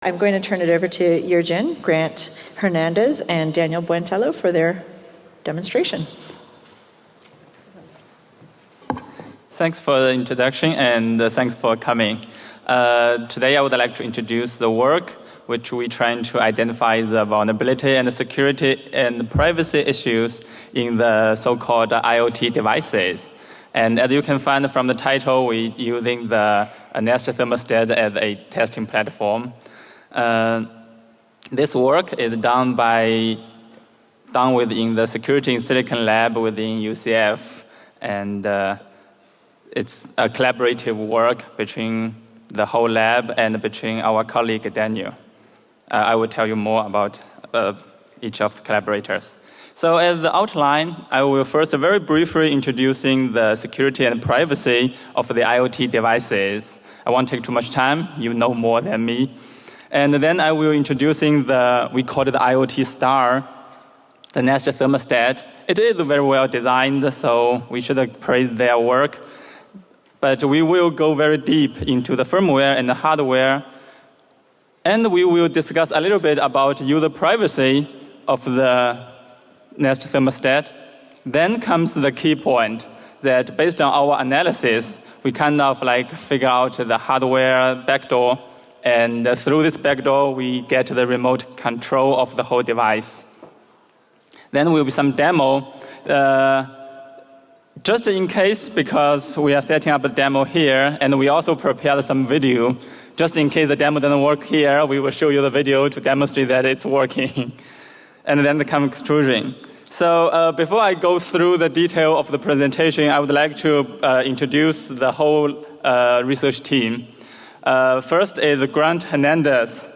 I'm going to turn it over to Yier, Grant Hernandez, and Daniel Buentello for their demonstration. Thanks for the introduction and thanks for coming. Today I would like to introduce the work which we trying to identify the vulnerability and the security and privacy issues in the so-called IoT devices. And as you can find from the title, we're using the Nest Thermostat as a testing platform. This work is done within the Security in Silicon lab within UCF, and it's a collaborative work between the whole lab and between our colleague Daniel. I will tell you more about each of the collaborators. So as the outline, I will first very briefly introducing the security and privacy of the IoT devices. I won't take too much time, you know more than me. And then I will introducing we call it the IoT star, the Nest Thermostat. It is very well designed, so we should praise their work. But we will go very deep into the firmware and the hardware. And we will discuss a little bit about user privacy of the Nest Thermostat. Then comes the key point that based on our analysis, we kind of figure out the hardware backdoor. And through this backdoor, we get the remote control of the whole device. Then will be some demo. Just in case, because we are setting up a demo here, and we also prepared some video. Just in case the demo doesn't work here, we will show you the video to demonstrate that it's working. And then the conclusion. So before I go through the detail of the presentation, I would like to introduce the whole research team. First is Grant Hernandez.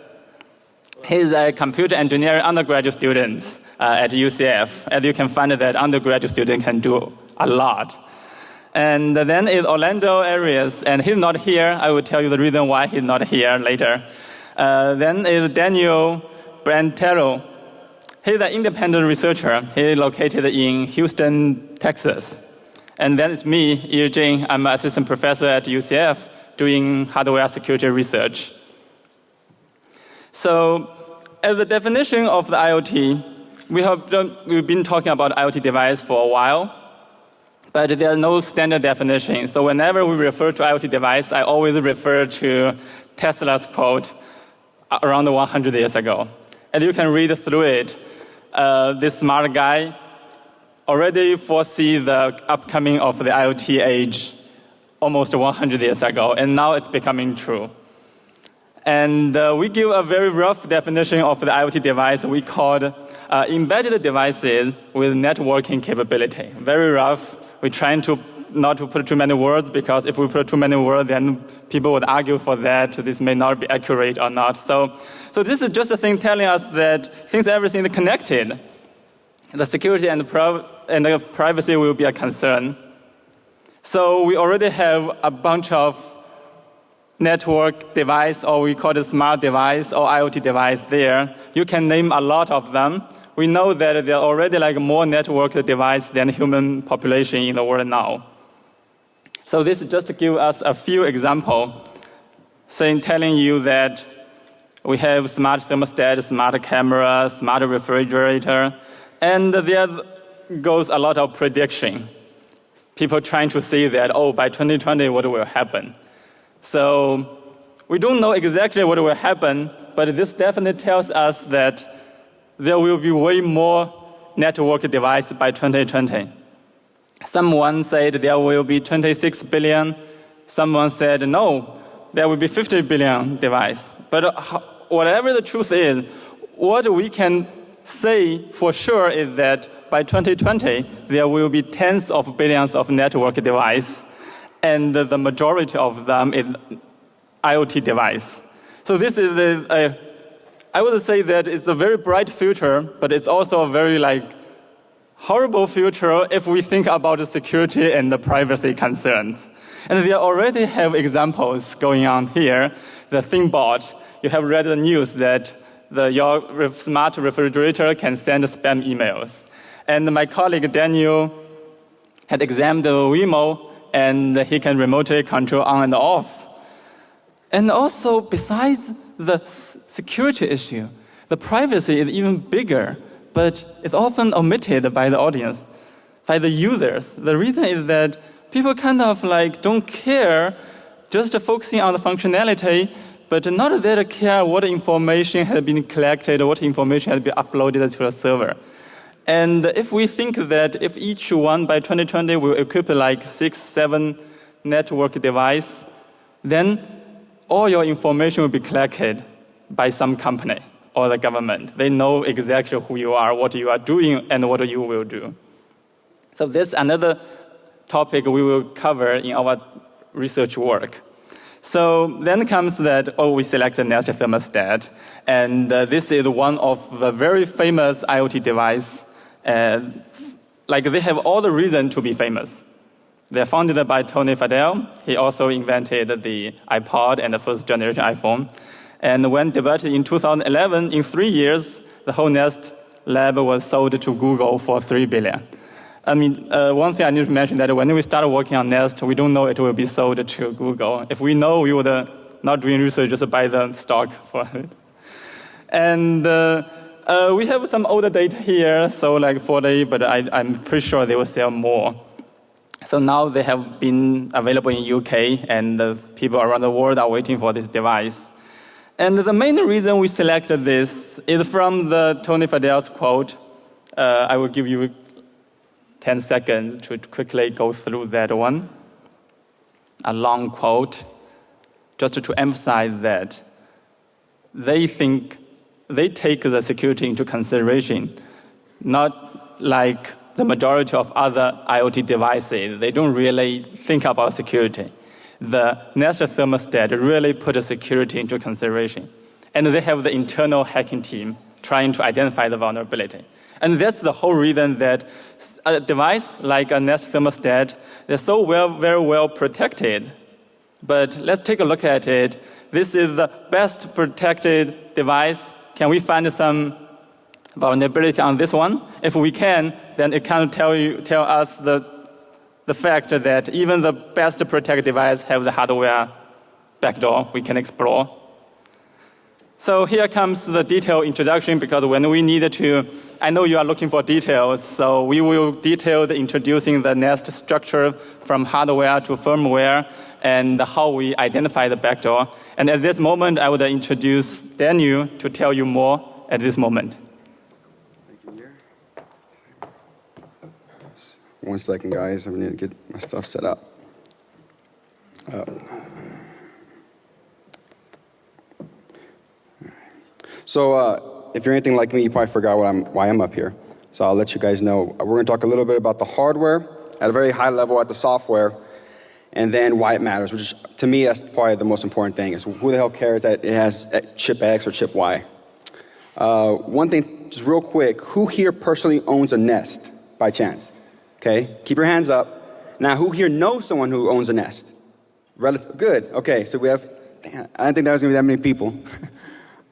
He's a computer engineering undergraduate student at UCF. As you can find that undergraduate student can do a lot. And then is Orlando Arias, and he's not here. I will tell you the reason why he's not here later. Then is Daniel Buentello. He's an independent researcher. He's located in Houston, Texas. And then it's me, Yier. I'm an assistant professor at UCF doing hardware security research. So as the definition of the IoT, we've been talking about IoT device for a while, but there are no standard definition. So whenever we refer to IoT device, I always refer to Tesla's quote around 100 years ago. And you can read through it. This smart guy already foresee the upcoming of the IoT age almost 100 years ago, and now it's becoming true. And we give a very rough definition of the IoT device we called embedded devices with networking capability. Very rough. We're trying not to put too many words, because if we put too many words, then people would argue for that. This may not be accurate or not. So this is just a thing telling us that since everything is connected, the security and the privacy will be a concern. So we already have a bunch of network device, or we call it smart device or IoT device there. You can name a lot of them. We know that there are already more networked device than human population in the world now. So this is just to give us a few examples, telling you that we have smart thermostat, smart camera, smart refrigerator, and there goes a lot of prediction. People trying to see that, by 2020, what will happen? So we don't know exactly what will happen, but this definitely tells us that there will be way more network devices by 2020. Someone said there will be 26 billion. Someone said, no, there will be 50 billion devices. But whatever the truth is, what we can say for sure is that by 2020, there will be tens of billions of network devices, and the majority of them is IoT device. So this is I would say that it's a very bright future, but it's also a very horrible future if we think about the security and the privacy concerns. And they already have examples going on here. The ThinkBot, you have read the news that your smart refrigerator can send spam emails. And my colleague Daniel had examined the Wemo, and he can remotely control on and off. And also, besides the security issue. The privacy is even bigger, but it's often omitted by the audience, by the users. The reason is that people kind of like don't care, just focusing on the functionality, but not that care what information has been collected, what information has been uploaded to the server. And if we think that if each one by 2020 will equip like 6, 7 network devices, then all your information will be collected by some company or the government. They know exactly who you are, what you are doing, and what you will do. So this is another topic we will cover in our research work. So then comes that, we select the Nest thermostat. And this is one of the very famous IoT device. Like they have all the reason to be famous. They're founded by Tony Fadell. He also invented the iPod and the first generation iPhone. And when debuted in 2011, in 3 years, the whole Nest lab was sold to Google for $3 billion. I mean, one thing I need to mention that when we started working on Nest, we don't know it will be sold to Google. If we know, we would not doing research, just buy the stock for it. And we have some older data here, so like 40, but I'm pretty sure they will sell more. So now they have been available in UK, and people around the world are waiting for this device. And the main reason we selected this is from the Tony Fadell's quote. I will give you 10 seconds to quickly go through that one. A long quote, just to emphasize that they take the security into consideration, not like the majority of other IoT devices. They don't really think about security. The Nest thermostat really put the security into consideration. And they have the internal hacking team trying to identify the vulnerability. And that's the whole reason that a device like a Nest thermostat, they're so very well protected. But let's take a look at it. This is the best protected device. Can we find some vulnerability on this one? If we can, then it can tell us the fact that even the best protected device have the hardware backdoor we can explore. So here comes the detailed introduction, because when we need to, I know you are looking for details, so we will detail introducing the Nest structure from hardware to firmware and how we identify the backdoor. And at this moment, I would introduce Daniel to tell you more at this moment. Thank you, Yier. 1 second, guys. I need to get my stuff set up. So if you're anything like me, you probably forgot why I'm up here. So I'll let you guys know. We're going to talk a little bit about the hardware at a very high level, at the software, and then why it matters, which is, to me, that's probably the most important thing, is who the hell cares that it has chip X or chip Y. One thing, just real quick, who here personally owns a Nest by chance? Okay, keep your hands up. Now, who here knows someone who owns a Nest? Good, okay, so we have, I didn't think there was going to be that many people.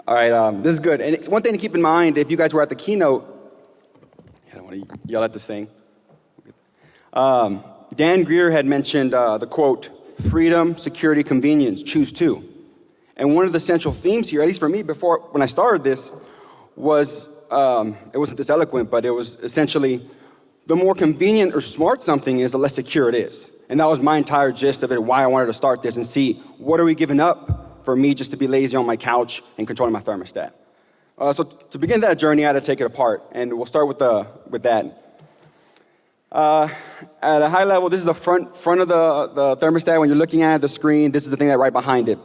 All right, this is good. And it's one thing to keep in mind, if you guys were at the keynote, I don't want to yell at this thing. Dan Greer had mentioned the quote, freedom, security, convenience, choose two. And one of the central themes here, at least for me when I started this, was, it wasn't this eloquent, but it was essentially, the more convenient or smart something is, the less secure it is. And that was my entire gist of it, why I wanted to start this and see, what are we giving up for me just to be lazy on my couch and controlling my thermostat? So to begin that journey, I had to take it apart, and we'll start with that. At a high level, this is the front of the thermostat. When you're looking at the screen, this is the thing that's right behind it.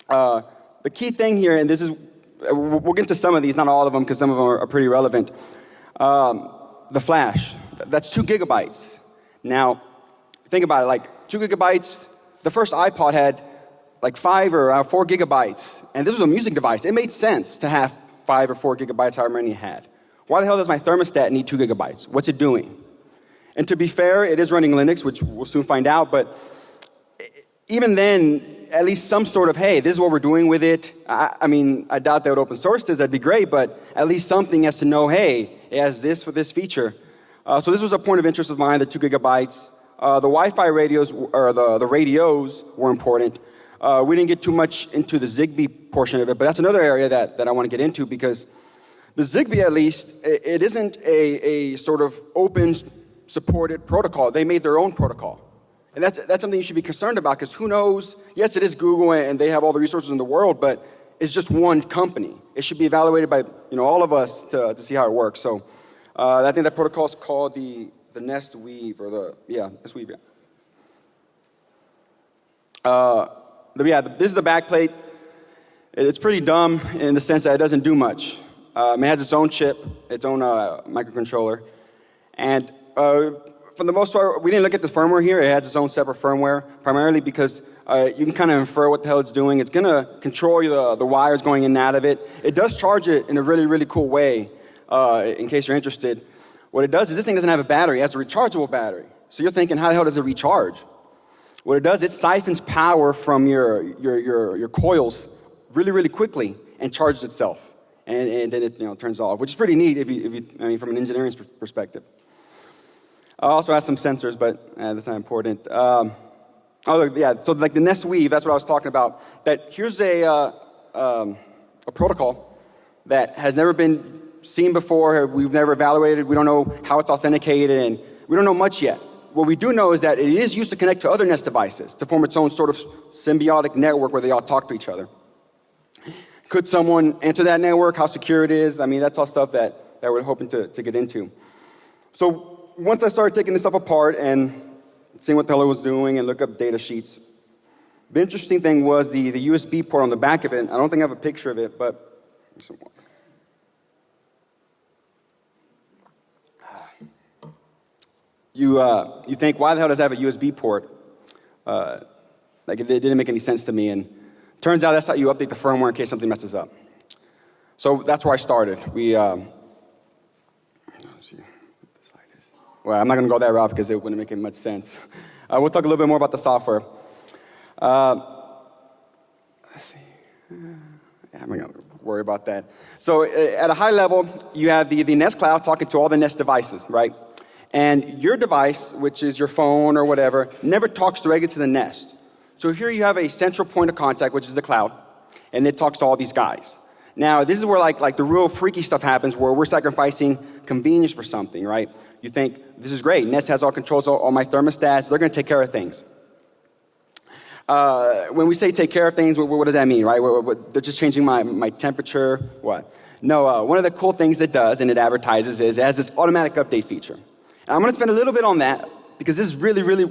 The key thing here, and this is, we'll get to some of these, not all of them, because some of them are pretty relevant. The flash, that's 2 gigabytes. Now, think about it, like 2 gigabytes, the first iPod had like 5 or 4 gigabytes, and this was a music device. It made sense to have 5 or 4 gigabytes, however many it had. Why the hell does my thermostat need 2 gigabytes? What's it doing? And to be fair, it is running Linux, which we'll soon find out, but even then, at least some sort of, hey, this is what we're doing with it. I mean, I doubt they would open source this, that'd be great, but at least something has to know, hey, it has this for this feature. So this was a point of interest of mine, the 2 gigabytes. The Wi-Fi radios, or the radios were important. We didn't get too much into the ZigBee portion of it, but that's another area that I want to get into, because the ZigBee, at least, it isn't a sort of open supported protocol. They made their own protocol. And that's something you should be concerned about, because who knows, yes, it is Google and they have all the resources in the world, but it's just one company. It should be evaluated by all of us to see how it works. So I think that protocol is called the Nest Weave, or Nest Weave. This is the backplate. It's pretty dumb in the sense that it doesn't do much. It has its own chip, its own microcontroller. And for the most part, we didn't look at the firmware here. It has its own separate firmware, primarily because you can kind of infer what the hell it's doing. It's going to control the wires going in and out of it. It does charge it in a really, really cool way, in case you're interested. What it does is this thing doesn't have a battery. It has a rechargeable battery. So you're thinking, how the hell does it recharge? What it does, it siphons power from your coils really, really quickly and charges itself. And then it turns off, which is pretty neat from an engineering perspective. I also have some sensors, but that's not important. So like the Nest Weave, that's what I was talking about. That here's a protocol that has never been seen before. We've never evaluated. We don't know how it's authenticated, and we don't know much yet. What we do know is that it is used to connect to other Nest devices to form its own sort of symbiotic network where they all talk to each other. Could someone enter that network? How secure it is? I mean, that's all stuff that we're hoping to get into. So once I started taking this stuff apart and seeing what the hell it was doing and look up data sheets, the interesting thing was the USB port on the back of it. I don't think I have a picture of it, but you think, why the hell does it have a USB port? Like it didn't make any sense to me, and turns out that's how you update the firmware in case something messes up. So that's where I started. Let's see what the slide is. Well, I'm not going to go that route because it wouldn't make much sense. We'll talk a little bit more about the software. Let's see. Yeah, I'm not going to worry about that. So at a high level, you have the Nest Cloud talking to all the Nest devices, right? And your device, which is your phone or whatever, never talks directly to the Nest. So here you have a central point of contact, which is the cloud, and it talks to all these guys. Now, this is where like the real freaky stuff happens, where we're sacrificing convenience for something, right? You think, this is great. Nest has all controls, all my thermostats. They're going to take care of things. When we say take care of things, what does that mean, right? They're just changing my temperature, what? No, one of the cool things it does, and it advertises, is it has this automatic update feature. And I'm going to spend a little bit on that, because this is really, really,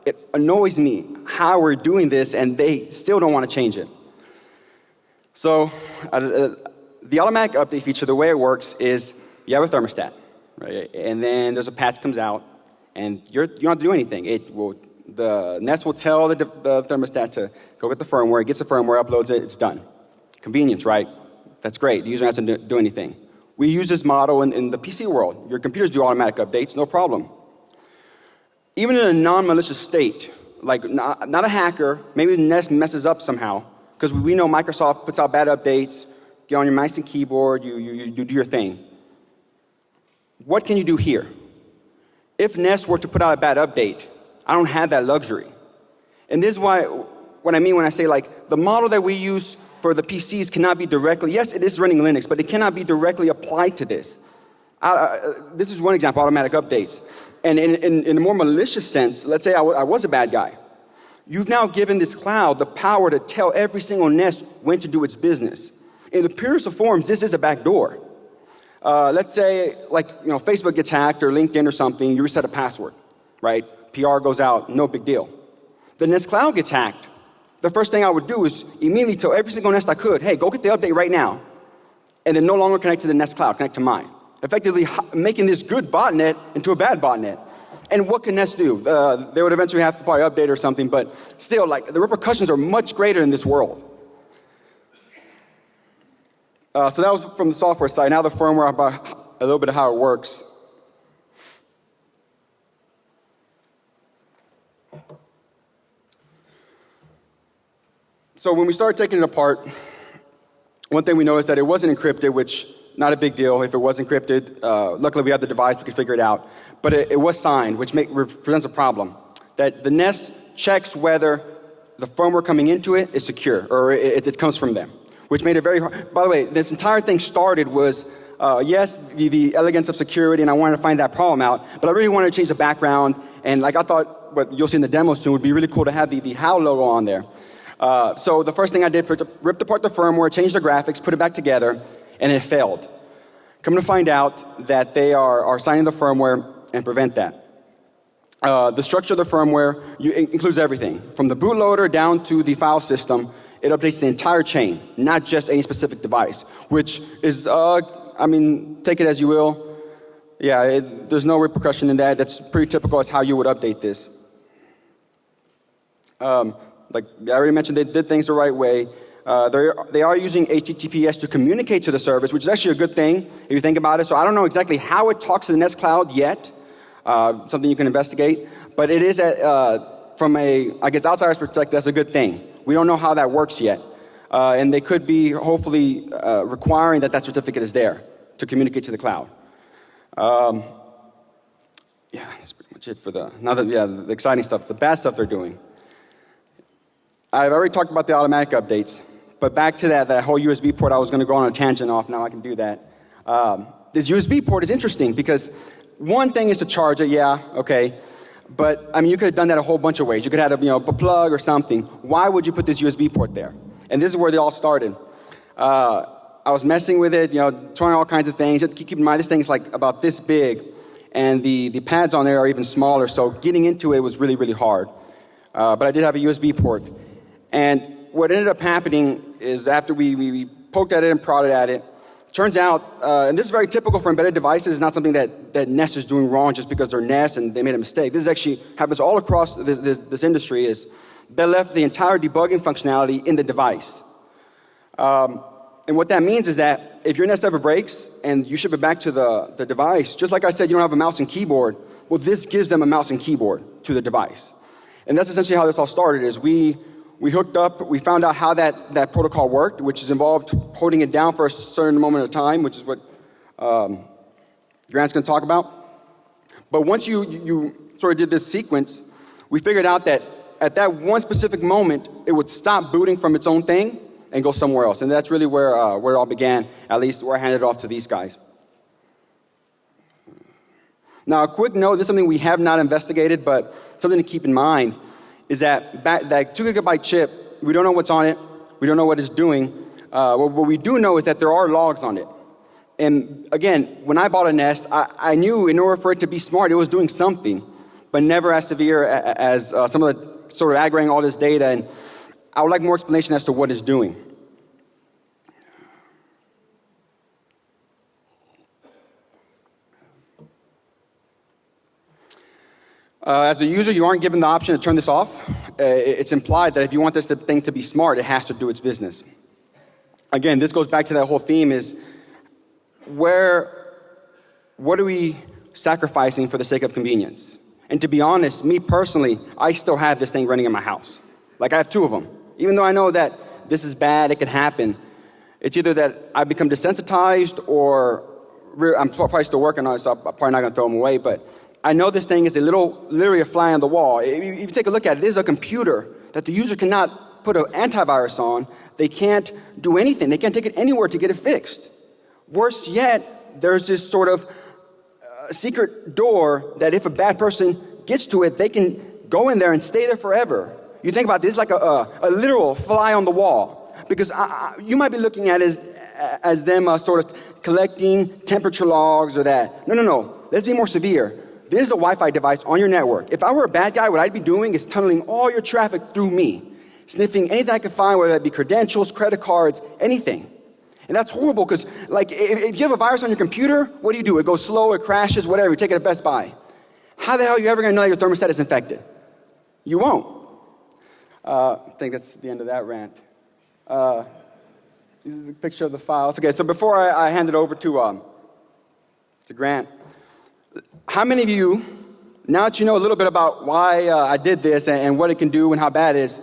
it annoys me how we're doing this, and they still don't want to change it. So the automatic update feature, the way it works is you have a thermostat, right? And then there's a patch comes out, and you don't have to do anything. The Nest will tell the thermostat to go get the firmware. It gets the firmware, uploads it, it's done. Convenience, right? That's great. The user doesn't have to do anything. We use this model in the PC world. Your computers do automatic updates, no problem. Even in a non-malicious state, like not a hacker, maybe the Nest messes up somehow, because we know Microsoft puts out bad updates, get on your mouse and keyboard, you do your thing. What can you do here? If Nest were to put out a bad update, I don't have that luxury. And this is what I mean when I say the model that we use for the PCs cannot be directly, yes, it is running Linux, but it cannot be directly applied to this. This is one example, automatic updates. And in a more malicious sense, let's say I was a bad guy. You've now given this cloud the power to tell every single Nest when to do its business. In the purest of forms, this is a backdoor. Let's say, Facebook gets hacked or LinkedIn or something, you reset a password, right? PR goes out, no big deal. The Nest Cloud gets hacked. The first thing I would do is immediately tell every single Nest I could, hey, go get the update right now. And then no longer connect to the Nest Cloud, connect to mine. Effectively making this good botnet into a bad botnet. And what can Nest do? They would eventually have to probably update or something, but still, the repercussions are much greater in this world. So that was from the software side. Now the firmware, about a little bit of how it works. So when we started taking it apart, one thing we noticed that it wasn't encrypted, which not a big deal if it was encrypted. Luckily we had the device, we could figure it out. But it was signed, which presents a problem. That the Nest checks whether the firmware coming into it is secure, or it comes from them, which made it very hard. By the way, this entire thing started was, yes, the elegance of security, and I wanted to find that problem out, but I really wanted to change the background, and like I thought what you'll see in the demo soon would be really cool to have the HAL logo on there. So the first thing I did, ripped apart the firmware, changed the graphics, put it back together, and it failed. Come to find out that they are signing the firmware and prevent that. The structure of the firmware includes everything, from the bootloader down to the file system. It updates the entire chain, not just any specific device, which is, I mean, take it as you will. Yeah, there's no repercussion in that. That's pretty typical as how you would update this. Like I already mentioned, they did things the right way. They are using HTTPS to communicate to the service, which is actually a good thing if you think about it. So I don't know exactly how it talks to the Nest Cloud yet. Something you can investigate. But it is, from a, I guess, outsider's perspective, that's a good thing. We don't know how that works yet. And they could be, hopefully, requiring that certificate is there to communicate to the cloud. Yeah, that's pretty much it for the exciting stuff. The bad stuff they're doing. I've already talked about the automatic updates. But back to that whole USB port, I was going to go on a tangent off. Now I can do that. This USB port is interesting because one thing is to charge it, yeah, okay. But, I mean, you could have done that a whole bunch of ways. You could have had a plug or something. Why would you put this USB port there? And this is where they all started. I was messing with it, trying all kinds of things. You have to keep in mind, this thing's like about this big, and the pads on there are even smaller, so getting into it was really, really hard. But I did have a USB port. And what ended up happening is after we poked at it and prodded at it, turns out, and this is very typical for embedded devices, it's not something that Nest is doing wrong just because they're Nest and they made a mistake. This actually happens all across this industry, is they left the entire debugging functionality in the device. And what that means is that if your Nest ever breaks and you ship it back to the device, just like I said, you don't have a mouse and keyboard, well, this gives them a mouse and keyboard to the device. And that's essentially how this all started, is we hooked up, we found out how that protocol worked, which is involved holding it down for a certain moment of time, which is what Grant's going to talk about. But once you sort of did this sequence, we figured out that at that one specific moment, it would stop booting from its own thing and go somewhere else. And that's really where it all began, at least where I handed it off to these guys. Now, a quick note, this is something we have not investigated, but something to keep in mind, is that 2 gigabyte chip, we don't know what's on it, we don't know what it's doing. What we do know is that there are logs on it. And again, when I bought a Nest, I knew in order for it to be smart, it was doing something, but never as severe as some of the sort of aggregating all this data. And I would like more explanation as to what it's doing. As a user, you aren't given the option to turn this off. It's implied that if you want this thing to be smart, it has to do its business. Again, this goes back to that whole theme, is what are we sacrificing for the sake of convenience? And to be honest, me personally, I still have this thing running in my house. Like, I have 2 of them. Even though I know that this is bad, it could happen, it's either that I become desensitized or I'm probably still working on it, so I'm probably not going to throw them away, but I know this thing is literally a fly on the wall. If you take a look at it, it is a computer that the user cannot put an antivirus on. They can't do anything. They can't take it anywhere to get it fixed. Worse yet, there's this sort of secret door that if a bad person gets to it, they can go in there and stay there forever. You think about this like a literal fly on the wall. Because you might be looking at it as them sort of collecting temperature logs or that. No. Let's be more severe. This is a Wi-Fi device on your network. If I were a bad guy, what I'd be doing is tunneling all your traffic through me, sniffing anything I could find, whether that be credentials, credit cards, anything. And that's horrible because, like, if you have a virus on your computer, what do? It goes slow, it crashes, whatever. You take it to Best Buy. How the hell are you ever going to know your thermostat is infected? You won't. I think that's the end of that rant. This is a picture of the files. Okay, so before I hand it over to Grant, how many of you, now that you know a little bit about why I did this and what it can do and how bad it is,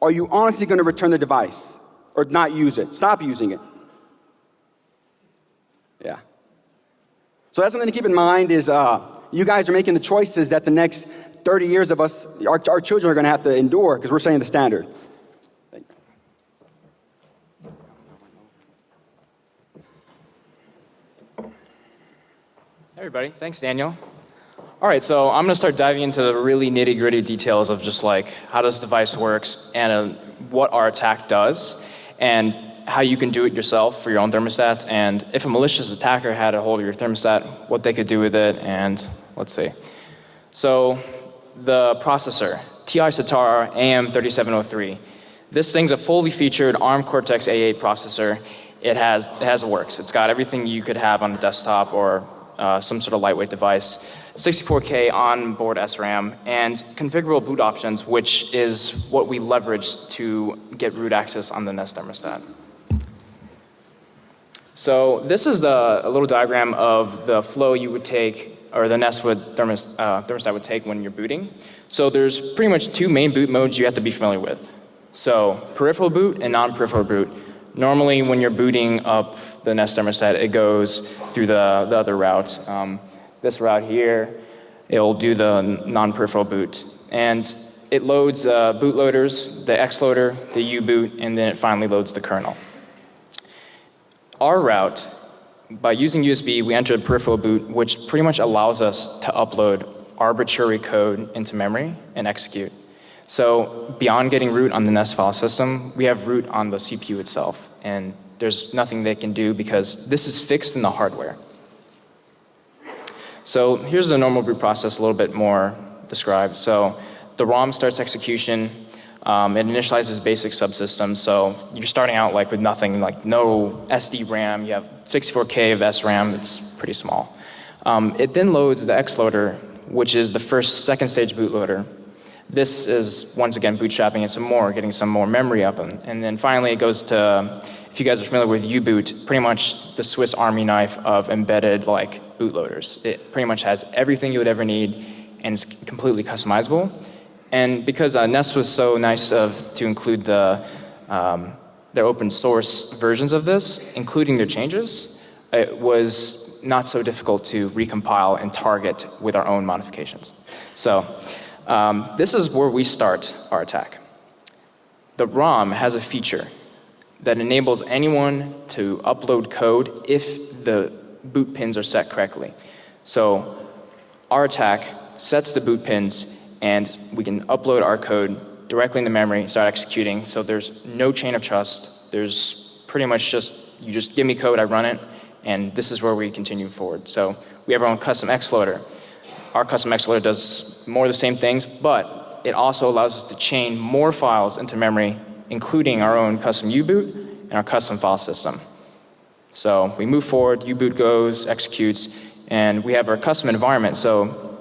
are you honestly going to return the device or not use it? Stop using it. Yeah. So that's something to keep in mind, is you guys are making the choices that the next 30 years of us, our children are going to have to endure because we're setting the standard. Hey everybody, thanks Daniel. All right, so I'm going to start diving into the really nitty-gritty details of just like how this device works and what our attack does and how you can do it yourself for your own thermostats, and if a malicious attacker had a hold of your thermostat, what they could do with it, and let's see. So the processor, TI Satara AM3703. This thing's a fully featured ARM Cortex A8 processor. It has works. It's got everything you could have on a desktop or some sort of lightweight device, 64K onboard SRAM, and configurable boot options, which is what we leverage to get root access on the Nest thermostat. So this is a little diagram of the flow you would take, or the Nest thermostat would take when you're booting. So there's pretty much two main boot modes you have to be familiar with. So peripheral boot and non-peripheral boot. Normally when you're booting up the Nest thermostat, it goes through the other route. This route here, it'll do the non-peripheral boot. And it loads bootloaders, the X loader, the U boot, and then it finally loads the kernel. Our route, by using USB, we enter a peripheral boot, which pretty much allows us to upload arbitrary code into memory and execute. So beyond getting root on the Nest file system, we have root on the CPU itself. And there's nothing they can do because this is fixed in the hardware. So here's the normal boot process a little bit more described. So the ROM starts execution. It initializes basic subsystems. So you're starting out like with nothing, like no SD RAM. You have 64K of SRAM. It's pretty small. It then loads the X loader, which is the second stage bootloader. This is, once again, bootstrapping it some more, getting some more memory up. And then finally it goes to, if you guys are familiar with U-boot, pretty much the Swiss Army knife of embedded like bootloaders. It pretty much has everything you would ever need and it's completely customizable. And because Nest was so nice to include their open source versions of this, including their changes, it was not so difficult to recompile and target with our own modifications. So this is where we start our attack. The ROM has a feature that enables anyone to upload code if the boot pins are set correctly. So our attack sets the boot pins and we can upload our code directly into memory, start executing. So there's no chain of trust. There's pretty much just, you just give me code, I run it, and this is where we continue forward. So we have our own custom X loader. Our custom X loader does more of the same things, but it also allows us to chain more files into memory, including our own custom U-boot and our custom file system. So we move forward, U-boot goes, executes, and we have our custom environment. So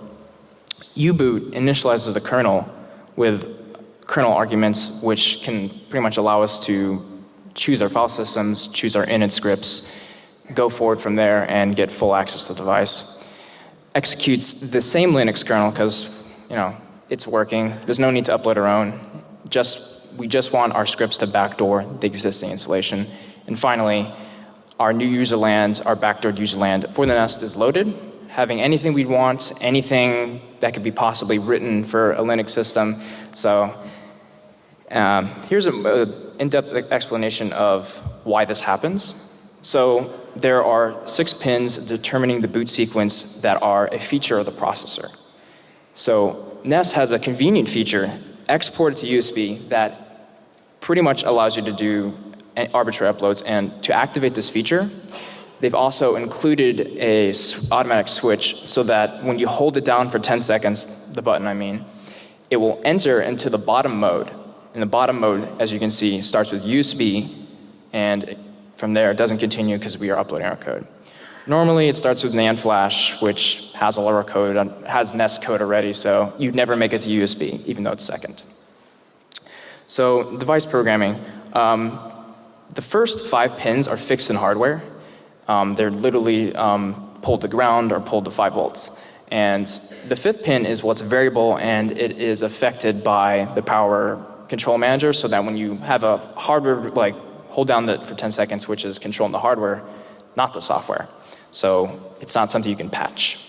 U-boot initializes the kernel with kernel arguments, which can pretty much allow us to choose our file systems, choose our init scripts, go forward from there and get full access to the device. Executes the same Linux kernel because, it's working. There's no need to upload our own. We just want our scripts to backdoor the existing installation. And finally, our new user land, our backdoored user land for the Nest is loaded, having anything we want, anything that could be possibly written for a Linux system. So here's an in-depth explanation of why this happens. So there are 6 pins determining the boot sequence that are a feature of the processor. So Nest has a convenient feature exported to USB that pretty much allows you to do arbitrary uploads. And to activate this feature, they've also included a automatic switch so that when you hold it down for 10 seconds, the button I mean, it will enter into the bottom mode. And the bottom mode, as you can see, starts with USB, and from there it doesn't continue because we are uploading our code. Normally it starts with NAND Flash, which has all our code, has Nest code already, so you'd never make it to USB, even though it's second. So device programming. The first 5 pins are fixed in hardware. They're literally pulled to ground or pulled to 5 volts. And the 5th pin is what's variable, and it is affected by the power control manager, so that when you have a hardware, like hold down for 10 seconds, which is controlling the hardware, not the software. So it's not something you can patch.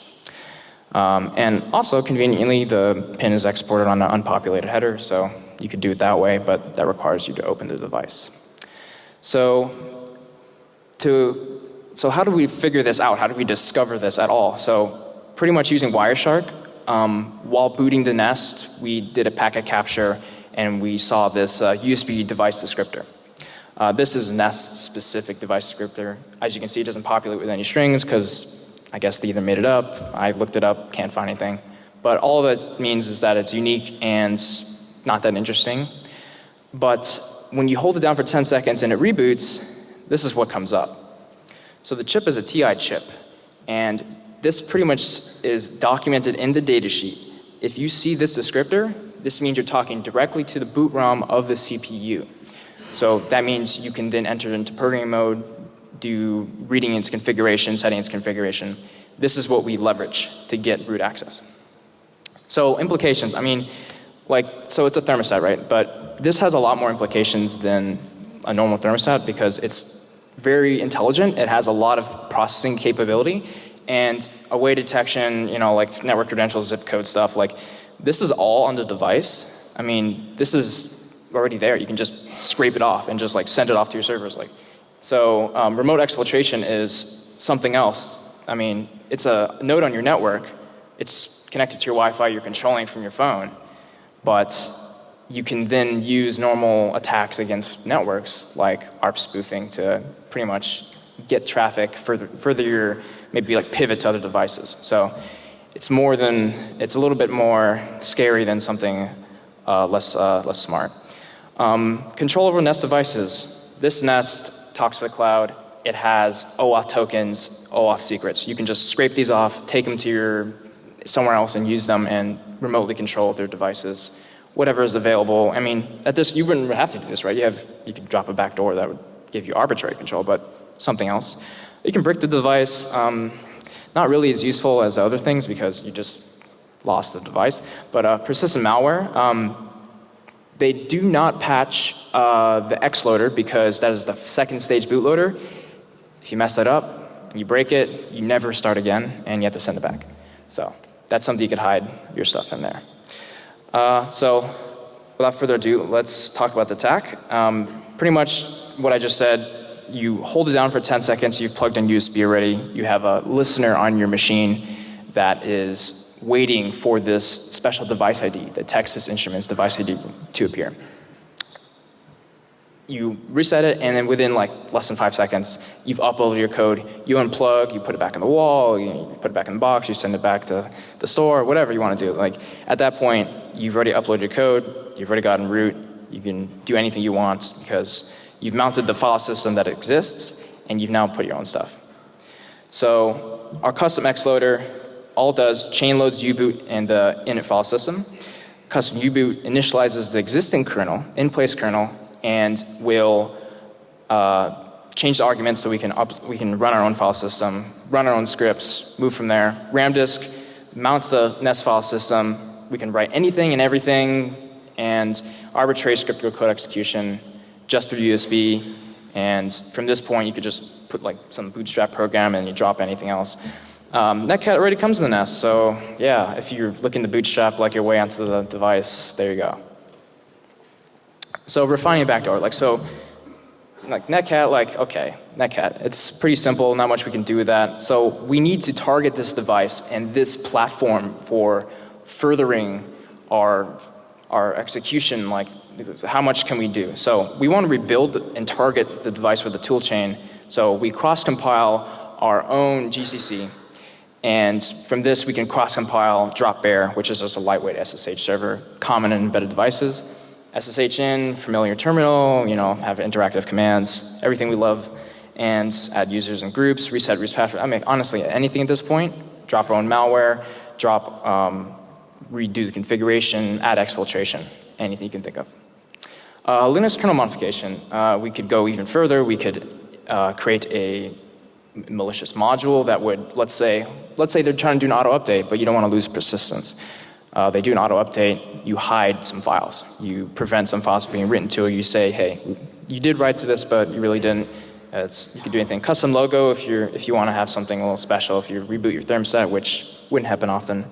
And also, conveniently, the pin is exported on an unpopulated header, so you could do it that way, but that requires you to open the device. So how do we figure this out? How do we discover this at all? So pretty much using Wireshark. While booting the Nest, we did a packet capture, and we saw this USB Device Descriptor. This is Nest-specific device descriptor. As you can see, it doesn't populate with any strings because I guess they either made it up, I looked it up, can't find anything. But all that means is that it's unique and not that interesting. But when you hold it down for 10 seconds and it reboots, this is what comes up. So the chip is a TI chip, and this pretty much is documented in the datasheet. If you see this descriptor, this means you're talking directly to the boot ROM of the CPU. So that means you can then enter into programming mode, do reading its configuration, setting its configuration. This is what we leverage to get root access. So implications, I mean, so it's a thermostat, right? But this has a lot more implications than a normal thermostat because it's very intelligent. It has a lot of processing capability and away detection, like network credentials, zip code stuff. Like, this is all on the device. I mean, this is already there. You can just scrape it off and just send it off to your servers. So remote exfiltration is something else. I mean, it's a node on your network. It's connected to your Wi-Fi. You're controlling from your phone. But you can then use normal attacks against networks like ARP spoofing to pretty much get traffic further your, maybe pivot to other devices. So it's a little bit more scary than something less smart. Control over Nest devices. This Nest talks to the cloud. It has OAuth tokens, OAuth secrets. You can just scrape these off, take them to somewhere else and use them and remotely control their devices. Whatever is available. I mean, you wouldn't have to do this, right? You could drop a backdoor that would give you arbitrary control, but something else. You can brick the device. Not really as useful as other things because you just lost the device. But persistent malware, they do not patch the X loader because that is the second stage bootloader. If you mess that up, you break it, you never start again, and you have to send it back. So that's something you could hide your stuff in there. So without further ado, let's talk about the attack. Pretty much what I just said, you hold it down for 10 seconds, you've plugged in USB already, you have a listener on your machine that is waiting for this special device ID, the Texas Instruments device ID to appear. You reset it, and then within less than 5 seconds, you've uploaded your code. You unplug, you put it back in the wall, you put it back in the box, you send it back to the store, whatever you want to do. At that point, you've already uploaded your code, you've already gotten root, you can do anything you want because you've mounted the file system that exists, and you've now put your own stuff. So our custom X loader, all it does, chain loads U-boot and the init file system. Custom U-boot initializes the existing kernel, in-place kernel, and will change the arguments so we can run our own file system, run our own scripts, move from there. RAM disk mounts the Nest file system. We can write anything and everything, and arbitrary script code execution just through USB. And from this point, you could just put some bootstrap program and you drop anything else. Netcat already comes in the Nest, so yeah, if you're looking to bootstrap your way onto the device, there you go. So refining backdoor, Netcat, okay, Netcat, it's pretty simple, not much we can do with that. So we need to target this device and this platform for furthering our execution, how much can we do? So we want to rebuild and target the device with a tool chain. So we cross-compile our own GCC, and from this we can cross-compile DropBear, which is just a lightweight SSH server, common in embedded devices. SSH in, familiar terminal, have interactive commands, everything we love, and add users and groups, reset password. I mean, honestly, anything at this point, drop our own malware, redo the configuration, add exfiltration, anything you can think of. Linux kernel modification, we could go even further. We could create a malicious module that would, let's say they're trying to do an auto update, but you don't want to lose persistence. They do an auto update, you hide some files. You prevent some files from being written to, or you say, hey, you did write to this, but you really didn't. You can do anything. Custom logo if you want to have something a little special. If you reboot your thermostat, which wouldn't happen often.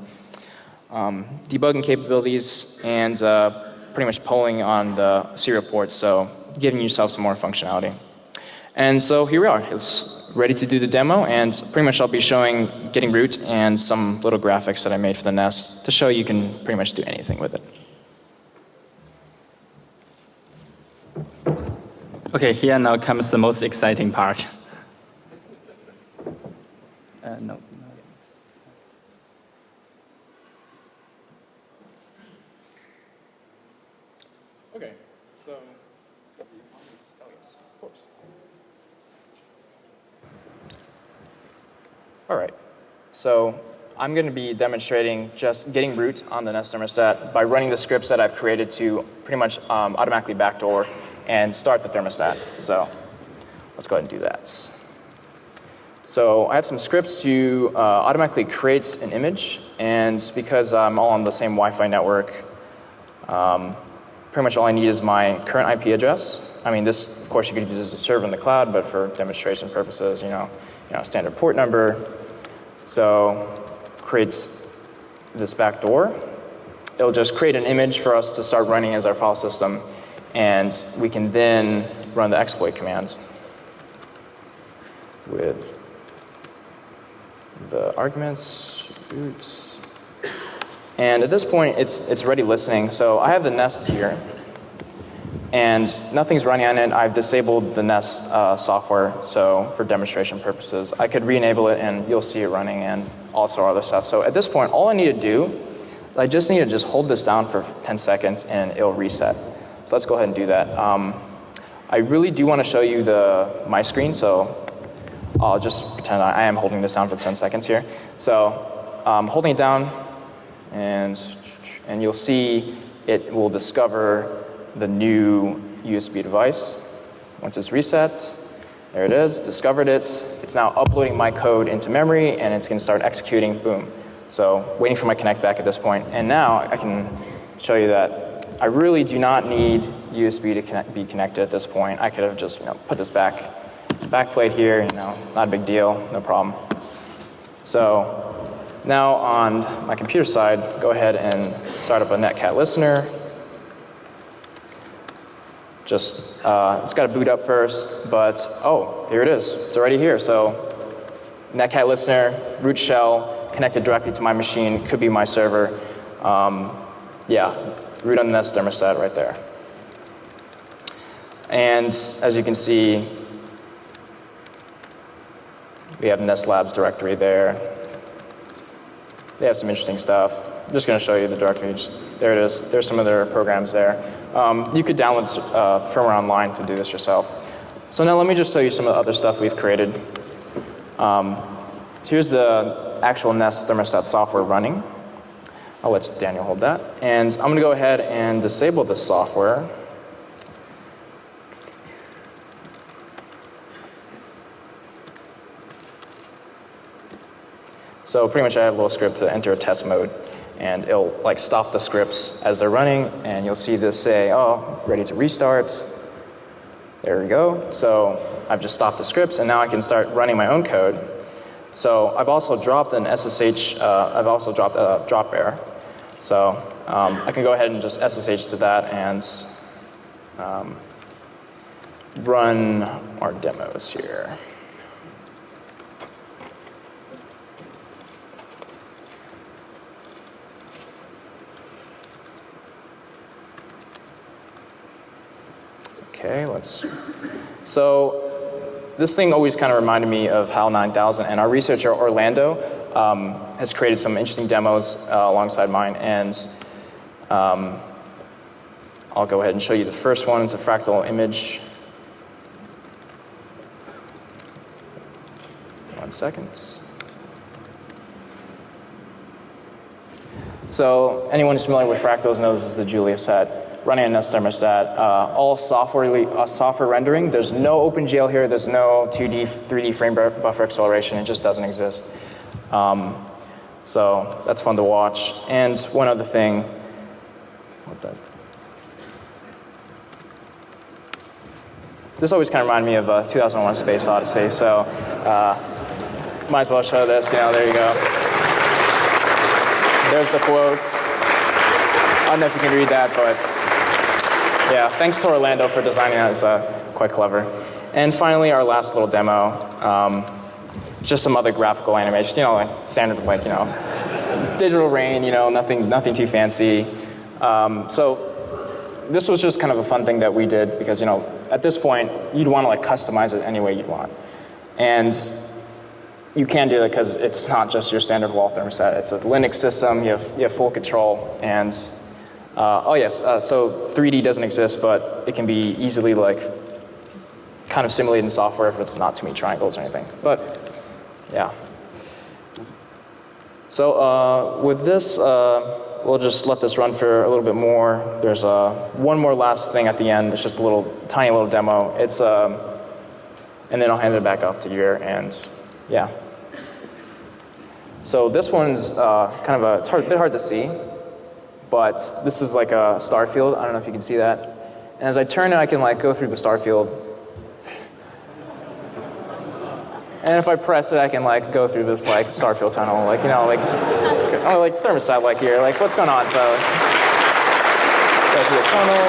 Debugging capabilities and pretty much polling on the serial ports, so giving yourself some more functionality. And so here we are. It's ready to do the demo, and pretty much I'll be showing getting root and some little graphics that I made for the Nest to show you can pretty much do anything with it. Okay, here now comes the most exciting part. No. Okay, so. All right, so I'm going to be demonstrating just getting root on the Nest thermostat by running the scripts that I've created to pretty much automatically backdoor and start the thermostat. So let's go ahead and do that. So I have some scripts to automatically create an image, and because I'm all on the same Wi-Fi network, pretty much all I need is my current IP address. I mean, this, of course, you could use as a server in the cloud, but for demonstration purposes, standard port number. So creates this backdoor. It'll just create an image for us to start running as our file system, and we can then run the exploit command with the arguments, root. And at this point, it's already listening. So I have the Nest here, and nothing's running on it. I've disabled the Nest software, so for demonstration purposes. I could re-enable it, and you'll see it running, and also other stuff. So at this point, all I need to do, I just need to hold this down for 10 seconds, and it'll reset. So let's go ahead and do that. I really do want to show you my screen, so I'll just pretend I am holding this down for 10 seconds here. So holding it down, and you'll see it will discover the new USB device. Once it's reset, there it is, discovered it. It's now uploading my code into memory, and it's going to start executing, boom. So waiting for my connect back at this point. And now I can show you that I really do not need USB to be connected at this point. I could have just put this backplate here, not a big deal, no problem. So now on my computer side, go ahead and start up a netcat listener. Just, it's got to boot up first, but here it is. It's already here. So netcat listener, root shell, connected directly to my machine, could be my server. Root on the Nest thermostat right there. And as you can see, we have Nest Labs directory there. They have some interesting stuff. I'm just going to show you the directory. There it is. There's some of their programs there. You could download firmware online to do this yourself. So now let me just show you some of the other stuff we've created. So here's the actual Nest thermostat software running. I'll let Daniel hold that. And I'm going to go ahead and disable this software. So pretty much I have a little script to enter a test mode, and it'll stop the scripts as they're running, and you'll see this say, ready to restart. There we go. So I've just stopped the scripts, and now I can start running my own code. So I've also dropped an SSH, I've also dropped a drop bear. So I can go ahead and just SSH to that and run our demos here. Okay, so this thing always kind of reminded me of HAL 9000, and our researcher, Orlando, has created some interesting demos alongside mine, and I'll go ahead and show you the first one. It's a fractal image. 1 second. So anyone who's familiar with fractals knows this is the Julia set. Running a Nest thermostat, all software rendering. There's no OpenGL here. There's no 2D, 3D frame buffer acceleration. It just doesn't exist. So that's fun to watch. And one other thing. This always kind of reminded me of 2001: Space Odyssey. So might as well show this. There you go. There's the quotes. I don't know if you can read that, but yeah, thanks to Orlando for designing that. It's quite clever. And finally, our last little demo, just some other graphical animation, like standard, like, digital rain, nothing too fancy. So this was just kind of a fun thing that we did because, at this point, you'd want to like customize it any way you'd want. And you can do it because it's not just your standard wall thermostat. It's a Linux system. You have full control. And so 3D doesn't exist, but it can be easily like kind of simulated in software if it's not too many triangles or anything. But yeah. So with this, we'll just let this run for a little bit more. There's one more last thing at the end. It's just a tiny little demo. It's and then I'll hand it back off to Yier, and yeah. So this one's kind of it's a bit hard to see, but this is like a star field. I don't know if you can see that. And as I turn it, I can like go through the star field. And if I press it, I can like go through this like starfield tunnel, like like thermostat like here, like what's going on? So go through the tunnel.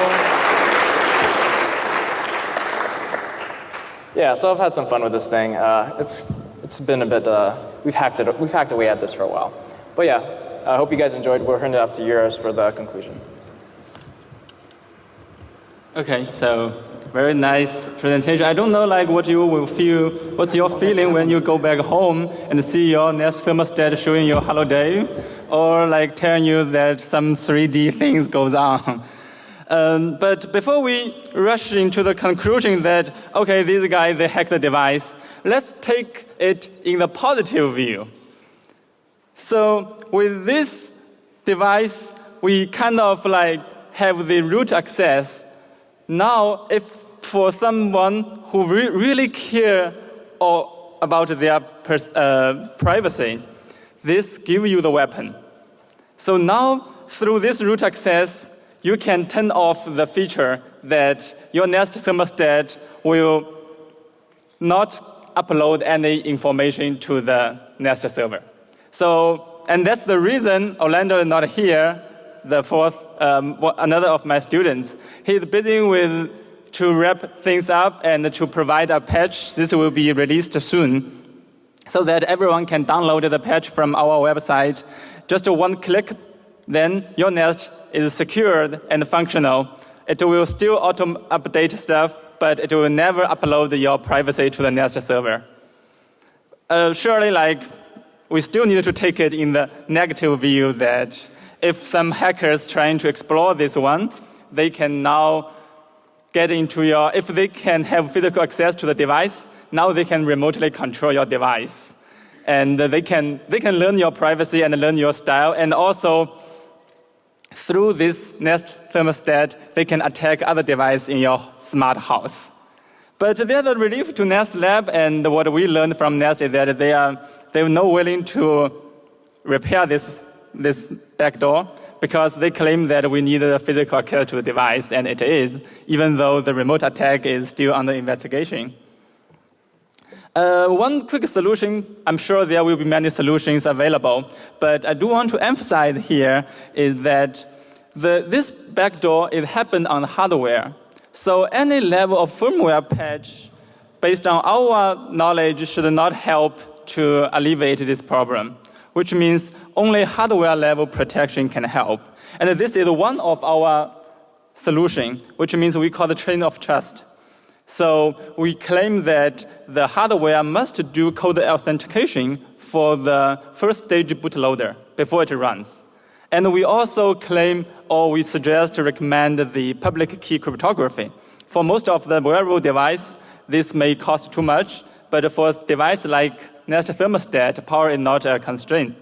Yeah, so I've had some fun with this thing. It's been a bit we've hacked away at this for a while. But yeah, I hope you guys enjoyed. We'll hand it off to Yier for the conclusion. Okay, so very nice presentation. I don't know like what you will feel, what's your feeling when you go back home and see your Nest thermostat showing you hello day, or like telling you that some 3D things goes on. But before we rush into the conclusion that, okay, these guys, they hacked the device, let's take it in the positive view. So with this device, we kind of like have the root access. Now, if for someone who really care about their privacy, this gives you the weapon. So now, through this root access, you can turn off the feature that your Nest thermostat will not upload any information to the Nest server. So, and that's the reason Orlando is not here. The fourth, another of my students, he's busy to wrap things up and to provide a patch. This will be released soon, so that everyone can download the patch from our website. Just one click, then your Nest is secured and functional. It will still auto-update stuff, but it will never upload your privacy to the Nest server. Surely, like, we still need to take it in the negative view that if some hackers trying to explore this one, they can now get into if they can have physical access to the device, now they can remotely control your device. And they can learn your privacy and learn your style. And also, through this Nest thermostat, they can attack other devices in your smart house. But there's a relief to Nest Lab, and what we learned from Nest is that they're not willing to repair this backdoor, because they claim that we need a physical access to the device, and it is, even though the remote attack is still under investigation. One quick solution, I'm sure there will be many solutions available, but I do want to emphasize here is that this backdoor, it happened on hardware. So any level of firmware patch, based on our knowledge, should not help to alleviate this problem, which means only hardware level protection can help. And this is one of our solutions, which means we call the chain of trust. So we claim that the hardware must do code authentication for the first stage bootloader before it runs. And we also claim, or we suggest to recommend the public key cryptography. For most of the wearable device, this may cost too much, but for a device like Nest thermostat, power is not a constraint.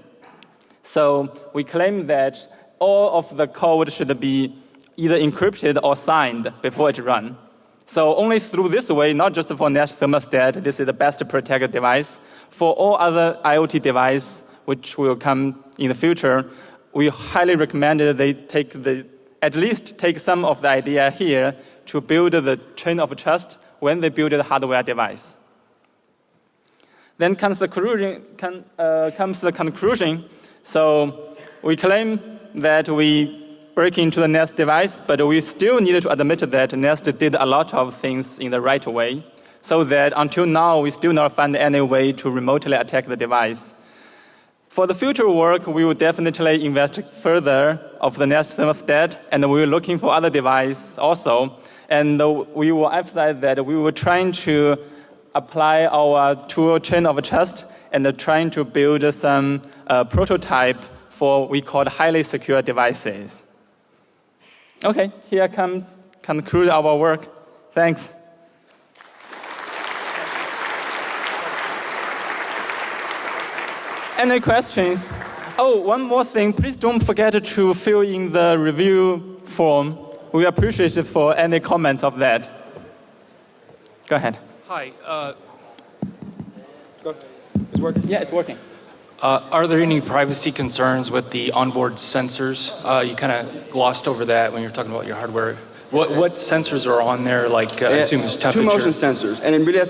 So we claim that all of the code should be either encrypted or signed before it runs. So only through this way, not just for Nest thermostat, this is the best protected device. For all other IoT devices, which will come in the future, we highly recommend that they at least take some of the idea here to build the chain of trust when they build the hardware device. Then comes the conclusion. So we claim that we break into the Nest device, but we still need to admit that Nest did a lot of things in the right way, so that until now we still not find any way to remotely attack the device. For the future work, we will definitely invest further of the Nest thermostat, and we're looking for other devices also. And we will emphasize that we were trying to apply our tool chain of trust and trying to build some prototype for what we call highly secure devices. Okay, here comes conclude our work. Thanks. Any questions? Oh, one more thing. Please don't forget to fill in the review form. We appreciate it for any comments of that. Go ahead. Hi. Go. It's working? Yeah, it's working. Are there any privacy concerns with the onboard sensors? You kind of glossed over that when you were talking about your hardware. What sensors are on there? Like, I assume it's temperature. 2 motion sensors. And in really,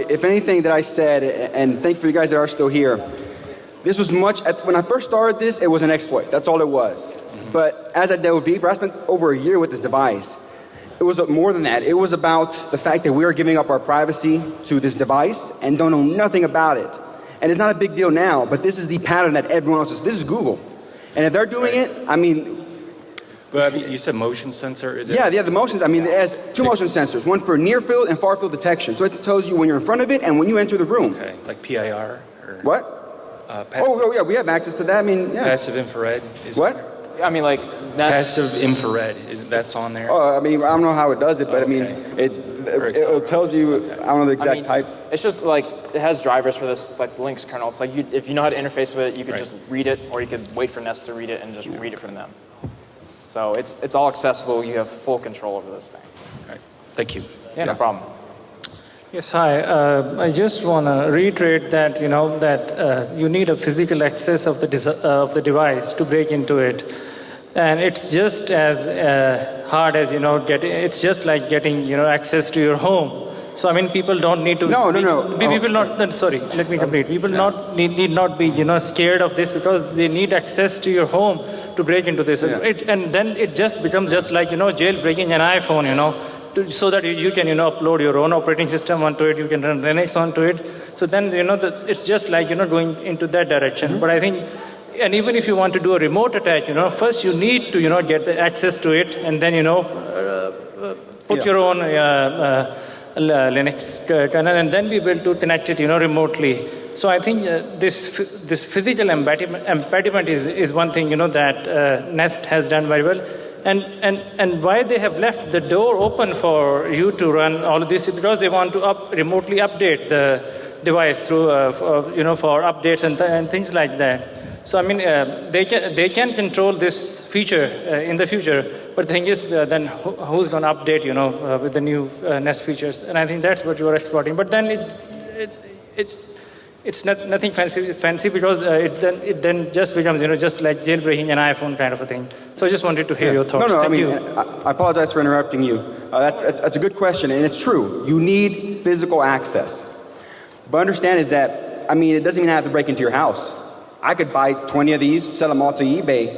if anything that I said, and thank you for you guys that are still here, this was when I first started this, it was an exploit. That's all it was. Mm-hmm. But as I dove deeper, I spent over a year with this device. It was more than that. It was about the fact that we are giving up our privacy to this device and don't know nothing about it. And it's not a big deal now, but this is the pattern that everyone else is. This is Google. And if they're doing it, I mean... But you said motion sensor? Is it? Yeah, the motions. I mean, it has 2 motion sensors, one for near field and far field detection. So it tells you when you're in front of it and when you enter the room. Okay, like PIR? Or, What? passive, yeah, we have access to that. I mean, yeah. Passive infrared? What? I mean, like, that's... Passive infrared, that's on there? Oh, I mean, I don't know how it does it, but I mean, it tells you, I don't know the exact type. It's just like, it has drivers for this, like Linux kernel. It's like, if you know how to interface with it, you could just read it, or you could wait for Nest to read it and just read it from them. So it's all accessible. You have full control over this thing. All right. Thank you. Yeah, no problem. Yes, hi. I just want to reiterate that you need a physical access of the device to break into it, and it's just as hard as it's just like getting access to your home. So I mean, people don't need to. No. People not. Sorry, let me complete. People need not be scared of this, because they need access to your home to break into this. Yeah. And then it just becomes just like jailbreaking an iPhone. So that you can upload your own operating system onto it, you can run Linux onto it. So then it's just like going into that direction. Mm-hmm. But I think, and even if you want to do a remote attack, first you need to get the access to it, and then put your own Linux kernel, and then be able to connect it remotely. So I think this physical embedment is one thing that Nest has done very well. And why they have left the door open for you to run all of this is because they want to remotely update the device through for updates and things like that. So I mean they can control this feature in the future, but the thing is then who's going to update with the new Nest features? And I think that's what you are exploiting. But then it's nothing fancy because it then just becomes just like jailbreaking an iPhone kind of a thing. So I just wanted to hear your thoughts. No, Thank you. I apologize for interrupting you. That's a good question, and it's true. You need physical access. But understand is that, I mean, it doesn't even have to break into your house. I could buy 20 of these, sell them all to eBay,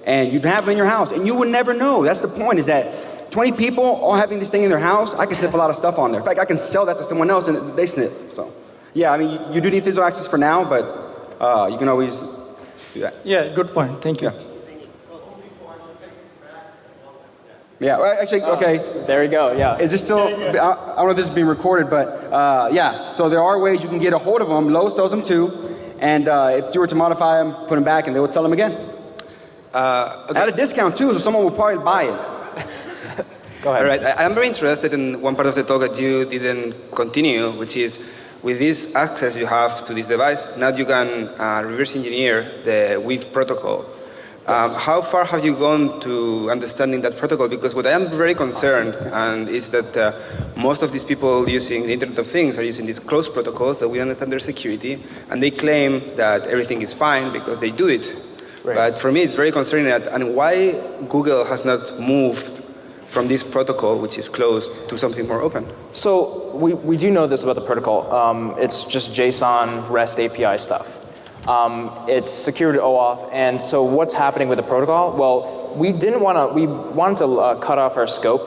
and you'd have them in your house, and you would never know. That's the point, is that 20 people all having this thing in their house, I can sniff a lot of stuff on there. In fact, I can sell that to someone else and they sniff. So, yeah, I mean, you do need physical access for now, but you can always do that. Yeah, good point. Thank you. Yeah, well, actually, okay. There you go, yeah. Is this still, I don't know if this is being recorded, but yeah, so there are ways you can get a hold of them. Lowe's sells them too, and if you were to modify them, put them back, and they would sell them again. Okay. At a discount too, so someone will probably buy it. Go ahead. All right, I'm very interested in one part of the talk that you didn't continue, which is with this access you have to this device, now you can reverse engineer the WIF protocol. How far have you gone to understanding that protocol? Because what I am very concerned is that most of these people using the Internet of Things are using these closed protocols that we understand their security, and they claim that everything is fine because they do it. Right. But for me, it's very concerning and why Google has not moved from this protocol, which is closed, to something more open? So we do know this about the protocol. It's just JSON REST API stuff. It's secure to OAuth, and so what's happening with the protocol? Well, we wanted to cut off our scope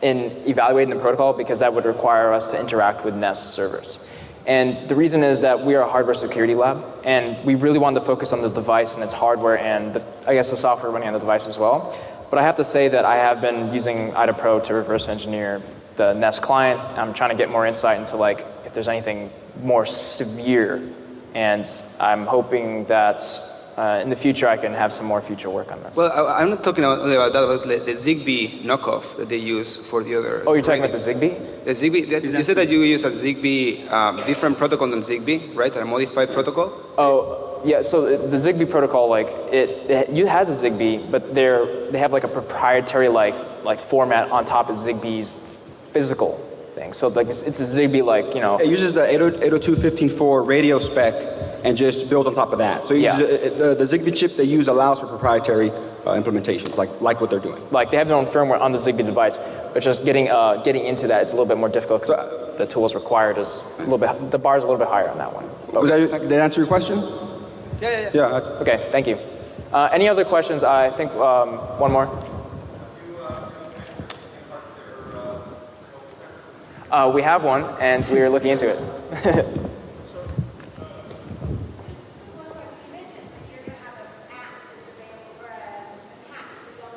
in evaluating the protocol because that would require us to interact with Nest servers. And the reason is that we are a hardware security lab, and we really wanted to focus on the device and its hardware and I guess the software running on the device as well. But I have to say that I have been using IDA Pro to reverse engineer the Nest client. I'm trying to get more insight into like if there's anything more severe, and I'm hoping that in the future I can have some more future work on this. Well, I'm not talking only about that, but the ZigBee knockoff that they use for the other. Oh, you're talking about the ZigBee? The ZigBee. You said that you use a ZigBee different protocol than ZigBee, right? A modified protocol. Oh. Yeah, so the ZigBee protocol, like it has a ZigBee, but they have like a proprietary like format on top of ZigBee's physical thing. So like it's a ZigBee like, you know. It uses the 802.15.4 radio spec and just builds on top of that. So it uses, the ZigBee chip they use allows for proprietary implementations, like what they're doing. Like they have their own firmware on the ZigBee device, but just getting into that, it's a little bit more difficult because the tools required is a little bit, the bar is a little bit higher on that one. Did that answer your question? Yeah. Okay, thank you. Any other questions? I think one more. We have one, and we're looking into it.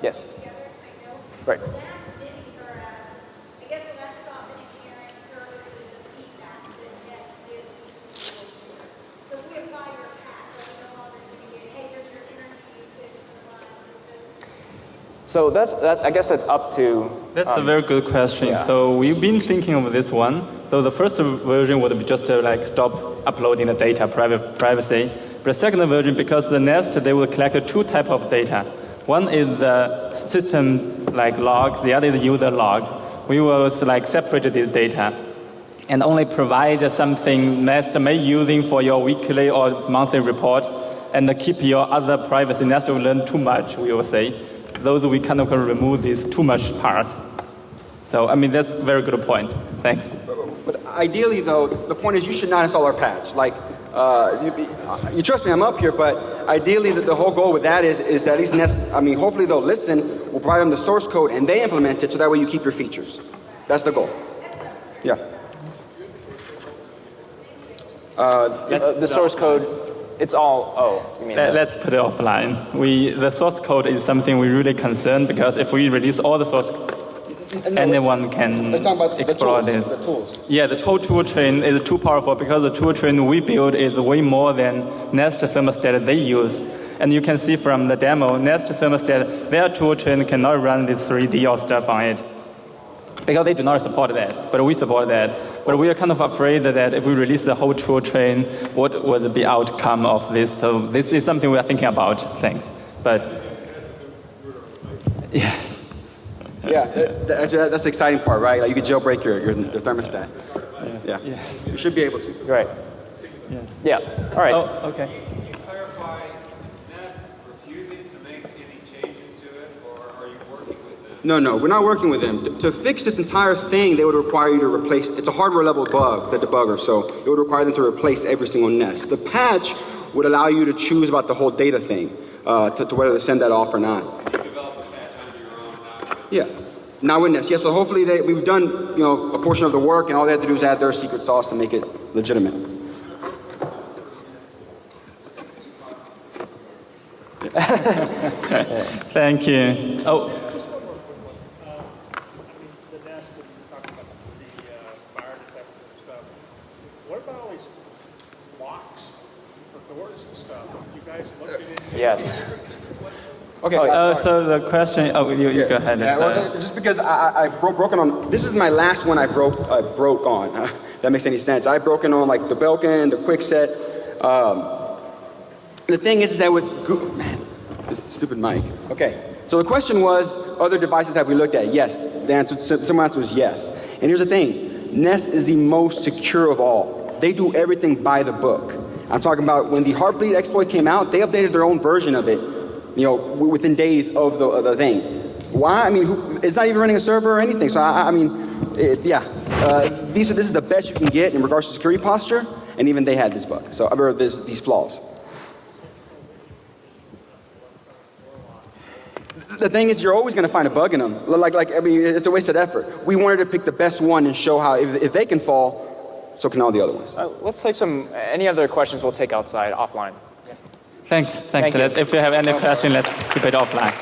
Yes. Right. So I guess that's up to. That's a very good question. Yeah. So we've been thinking of this one. So the first version would be just like stop uploading the data, privacy. But the second version, because the Nest, they will collect two types of data. One is the system like log, the other is user log. We will like separate this data and only provide something Nest may using for your weekly or monthly report, and keep your other privacy. Nest will learn too much, we will say. Those we kind of remove this too much part. So, I mean, that's a very good point. Thanks. But ideally, though, the point is you should not install our patch. Like, you trust me, I'm up here, but ideally the whole goal with that is that these Nest, I mean, hopefully they'll listen, we'll provide them the source code, and they implement it so that way you keep your features. That's the goal. Yeah. The source code. It's all, you mean. Let's put it offline. The source code is something we really concerned because if we release all the source code, anyone can explore it. The tools. Yeah, the whole tool chain is too powerful because the tool chain we build is way more than Nest thermostat they use. And you can see from the demo, Nest thermostat, their tool chain cannot run this 3D or stuff on it because they do not support that, but we support that. But we are kind of afraid that if we release the whole tool chain, what would be outcome of this? So this is something we are thinking about. Thanks. But yes. Yeah, that's the exciting part, right? Like you can jailbreak your thermostat. Yeah. Yes. You should be able to. Right. Yes. Yeah. All right. Oh, okay. Can you clarify, is Nest refusing to make any changes to it, or are you working with them? No, we're not working with them. To fix this entire thing, they would require you to replace, it's a hardware level bug, the debugger, so it would require them to replace every single Nest. The patch would allow you to choose about the whole data thing, to whether to send that off or not. You develop the patch under your own, not with Yeah. Now with Nest. Yeah, so hopefully we've done, a portion of the work, and all they have to do is add their secret sauce to make it legitimate. Thank you. Oh. Yes. Okay. So the question. Oh, you go ahead. Yeah, well, just because I've broken on. This is my last one I broke on. If that makes any sense. I've broken on like the Belkin, the Quickset. The thing is that with Google, man, this stupid mic. Okay. So the question was, other devices have we looked at? Yes. The answer, some answer was yes. And here's the thing: Nest is the most secure of all. They do everything by the book. I'm talking about when the Heartbleed exploit came out, they updated their own version of it, within days of the thing. Why? I mean, it's not even running a server or anything. So this is the best you can get in regards to security posture, and even they had this bug. So or these flaws. The thing is, you're always going to find a bug in them. I mean, it's a wasted effort. We wanted to pick the best one and show how if they can fall, so can all the other ones. Let's take any other questions we'll take outside, offline. Thanks. Thank you. If you have any question, let's keep it offline.